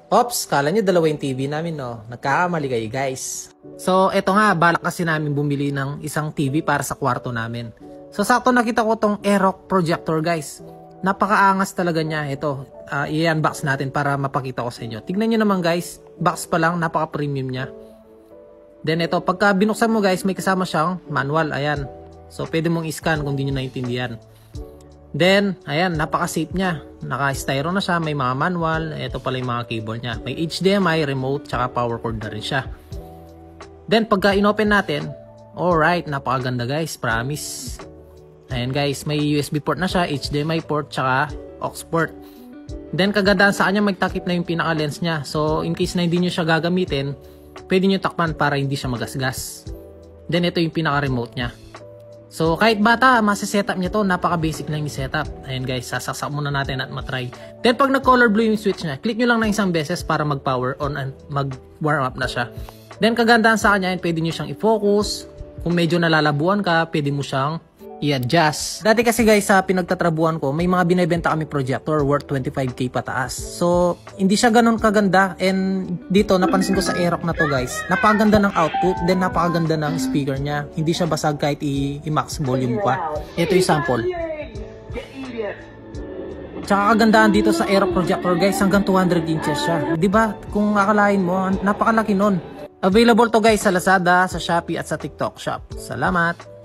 Ops, kala nyo dalawa yung TV namin, no? Nagkakamali kayo, guys. So, eto nga, balak kasi namin bumili ng isang TV para sa kwarto namin. So, sakto nakita ko tong Aerox projector, guys. Napakaangas talaga niya. Ito, i-unbox natin para mapakita ko sa inyo. Tignan nyo naman, guys. Box pa lang, napaka-premium niya. Then, ito, pagka binuksan mo, guys, may kasama siyang manual. Ayan. So, pwede mong i-scan kung di nyo naintindihan. Then, ayan, napaka-safe niya. Naka-styro na siya, may mga manual. Ito pala yung mga cable niya. May HDMI, remote, tsaka power cord na rin siya. Then, pagka in-open natin, alright, napakaganda guys, promise. Ayan guys, may USB port na siya, HDMI port, tsaka aux port. Then, kagandaan sa kanya, magtakip na yung pinaka-lens niya. So, in case na hindi nyo siya gagamitin, pwede nyo takpan para hindi siya magasgas. Then, ito yung pinaka-remote niya. So, kahit bata, masa-setup niya to. Napaka-basic lang yung setup. Ayan guys, sasaksak muna natin at matry. Then, pag nag-color blue yung switch niya, click nyo lang ng isang beses para mag-power on and mag-warm up na siya. Then, kagandahan sa kanya, pwede nyo siyang i-focus. Kung medyo nalalabuan ka, pwede mo siyang i-adjust. Dati kasi guys, sa pinagtatrabuhan ko, may mga binibenta kami projector worth 25k pataas. So, hindi siya ganun kaganda. And dito, napansin ko sa Aerox na to guys, napakaganda ng output, then napakaganda ng speaker niya. Hindi siya basag kahit i-max volume pa. Ito yung sample. Tsaka kagandahan dito sa Aerox projector guys, hanggang 200 inches siya. Diba? Kung akalain mo, napakalaki nun. Available to guys sa Lazada, sa Shopee at sa TikTok Shop. Salamat!